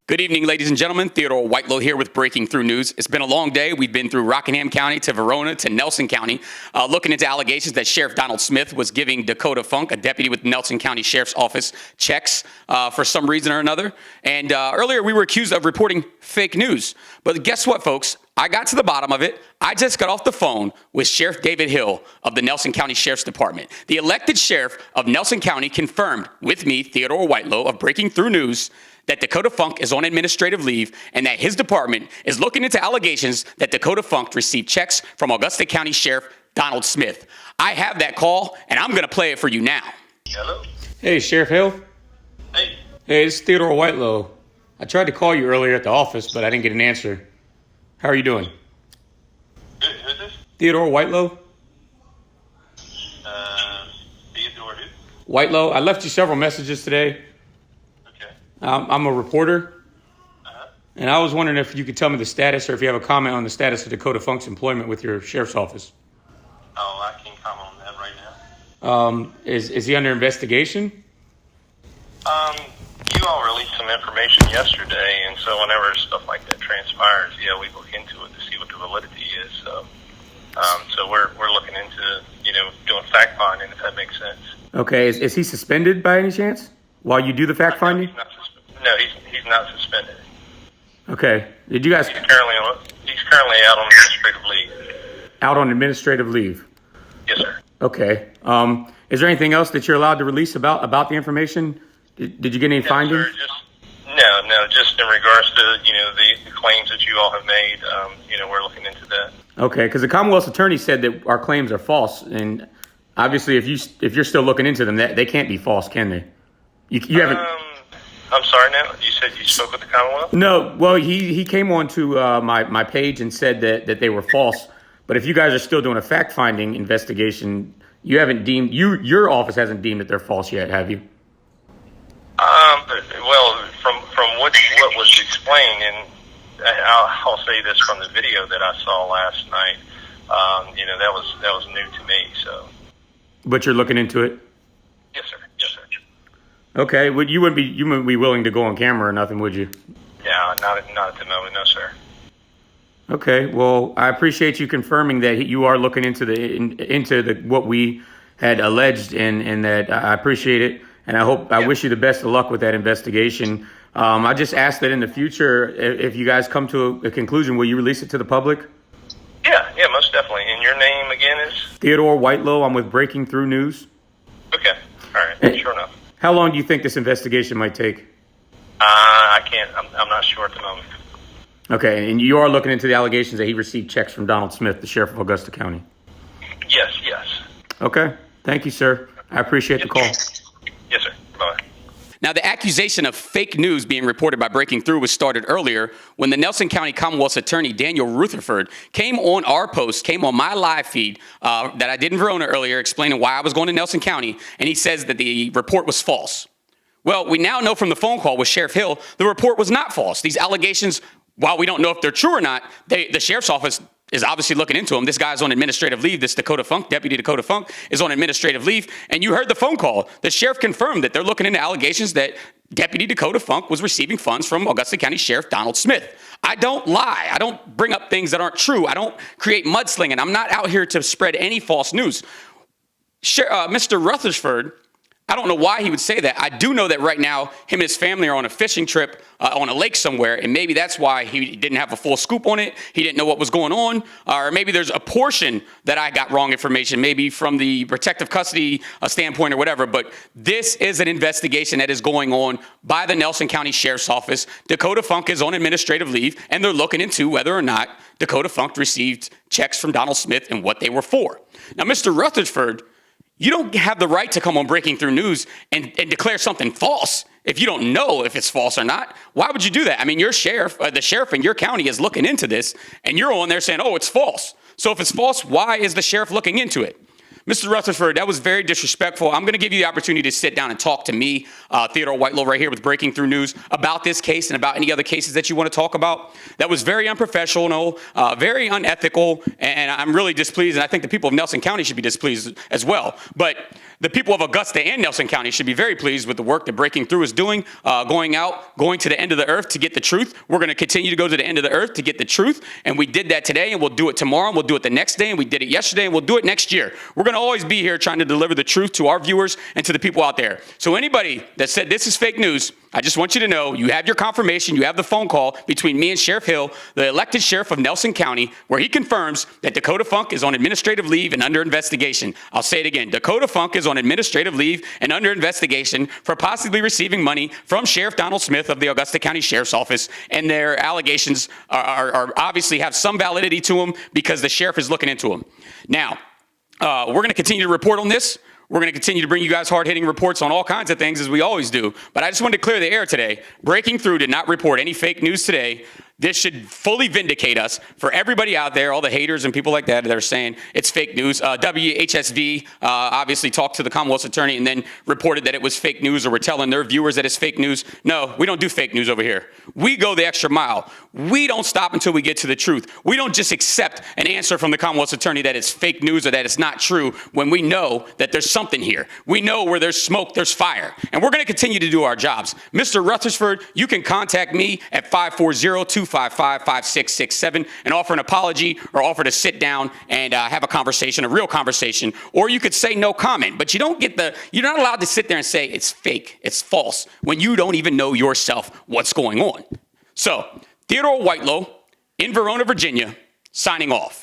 Good evening, ladies and gentlemen. Theodore Whitelow here with Breaking Through News. It's been a long day. We've been through Rockingham County to Verona to Nelson County, looking into allegations that Sheriff Donald Smith was giving Dakota Funk, a deputy with Nelson County Sheriff's Office, checks for some reason or another. And earlier we were accused of reporting fake news. But guess what, folks? I got to the bottom of it. I just got off the phone with Sheriff David Hill of the Nelson County Sheriff's Department. The elected sheriff of Nelson County confirmed with me, Theodore Whitelow of Breaking Through News, that Dakota Funk is on administrative leave and that his department is looking into allegations that Dakota Funk received checks from Augusta County Sheriff Donald Smith. I have that call, and I'm going to play it for you now. Hello? Hey, Sheriff Hill. Hey. Hey, it's Theodore Whitelow. I tried to call you earlier at the office, but I didn't get an answer. How are you doing? Good. Who's this? Theodore Whitelow. Theodore who? Whitelow, I left you several messages today. Okay. I'm a reporter, Uh-huh. and I was wondering if you could tell me the status or if you have a comment on the status of Dakota Funk's employment with your sheriff's office. Oh, I can't comment on that right now. Is he under investigation? You all released some information yesterday, and so whenever stuff like that transpires, yeah, we look into it to see what the validity is. So we're looking into, doing fact finding, if that makes sense. Okay, is he suspended by any chance while you do the fact finding? No, he's not suspended. Okay, did you guys He's currently out on administrative leave. out on administrative leave? Yes, sir. Okay. Is there anything else that you're allowed to release about the information? Did you get any findings? Sir, just in regards to the claims that you all have made. We're looking into that. Okay, because the Commonwealth's attorney said that our claims are false, and obviously, if you're still looking into them, they can't be false, can they? You haven't. I'm sorry. Now you said you spoke with the Commonwealth. No, well, he came on to my page and said that they were false. But if you guys are still doing a fact finding investigation, you haven't deemed your office hasn't deemed that they're false yet, have you? Well, from what was explained, and I'll say this from the video that I saw last night, that was new to me. So. But you're looking into it. Yes, sir. Yes, sir. Okay. Well, you wouldn't be willing to go on camera or nothing, would you? Yeah, not at the moment, no, sir. Okay. Well, I appreciate you confirming that you are looking into what we had alleged, and that I appreciate it. And I wish you the best of luck with that investigation. I just ask that in the future, if you guys come to a conclusion, will you release it to the public? Yeah, most definitely. And your name again is? Theodore Whitelow. I'm with Breaking Through News. Okay. All right. Sure enough. How long do you think this investigation might take? I can't. I'm not sure at the moment. Okay, and you are looking into the allegations that he received checks from Donald Smith, the sheriff of Augusta County. Yes. Okay. Thank you, sir. I appreciate the call. Yes, sir. Bye. Now, the accusation of fake news being reported by Breaking Through was started earlier when the Nelson County Commonwealth's attorney, Daniel Rutherford, came on my live feed that I did in Verona earlier, explaining why I was going to Nelson County, and he says that the report was false. Well, we now know from the phone call with Sheriff Hill, the report was not false. These allegations, while we don't know if they're true or not, the sheriff's office is obviously looking into them. This guy's on administrative leave. This Dakota Funk, Deputy Dakota Funk, is on administrative leave. And you heard the phone call. The sheriff confirmed that they're looking into allegations that Deputy Dakota Funk was receiving funds from Augusta County Sheriff Donald Smith. I don't lie. I don't bring up things that aren't true. I don't create mudslinging. I'm not out here to spread any false news. Mr. Rutherford, I don't know why he would say that. I do know that right now, him and his family are on a fishing trip on a lake somewhere, and maybe that's why he didn't have a full scoop on it. He didn't know what was going on, or maybe there's a portion that I got wrong information, maybe from the protective custody standpoint or whatever, but this is an investigation that is going on by the Nelson County Sheriff's Office. Dakota Funk is on administrative leave, and they're looking into whether or not Dakota Funk received checks from Donald Smith and what they were for. Now, Mr. Rutherford, you don't have the right to come on Breaking Through News and declare something false if you don't know if it's false or not. Why would you do that? I mean, your sheriff, the sheriff in your county is looking into this, and you're on there saying, oh, it's false. So if it's false, why is the sheriff looking into it? Mr. Rutherford, that was very disrespectful. I'm going to give you the opportunity to sit down and talk to me, Theodore Whitelow, right here with Breaking Through News, about this case and about any other cases that you want to talk about. That was very unprofessional, very unethical, and I'm really displeased, and I think the people of Nelson County should be displeased as well. But the people of Augusta and Nelson County should be very pleased with the work that Breaking Through is doing, going to the end of the earth to get the truth. We're going to continue to go to the end of the earth to get the truth, and we did that today, and we'll do it tomorrow, and we'll do it the next day, and we did it yesterday, and we'll do it next year. We're going to always be here trying to deliver the truth to our viewers and to the people out there. So anybody that said this is fake news, I just want you to know you have your confirmation, you have the phone call between me and Sheriff Hill, the elected sheriff of Nelson County, where he confirms that Dakota Funk is on administrative leave and under investigation. I'll say it again. Dakota Funk is on administrative leave and under investigation for possibly receiving money from Sheriff Donald Smith of the Augusta County Sheriff's Office, and their allegations are obviously have some validity to them because the sheriff is looking into them. Now, we're going to continue to report on this. We're going to continue to bring you guys hard-hitting reports on all kinds of things, as we always do. But I just wanted to clear the air today. Breaking Through did not report any fake news today. This should fully vindicate us for everybody out there, all the haters and people like that that are saying it's fake news. WHSV obviously talked to the Commonwealth's attorney and then reported that it was fake news, or were telling their viewers that it's fake news. No, we don't do fake news over here. We go the extra mile. We don't stop until we get to the truth. We don't just accept an answer from the Commonwealth's attorney that it's fake news or that it's not true when we know that there's something here. We know where there's smoke, there's fire. And we're going to continue to do our jobs. Mr. Rutherford, you can contact me at 540-255-5667 and offer an apology or offer to sit down and have a conversation, a real conversation. Or you could say no comment, but you're not allowed to sit there and say it's fake, it's false, when you don't even know yourself what's going on. So, Theodore Whitelow in Verona, Virginia, signing off.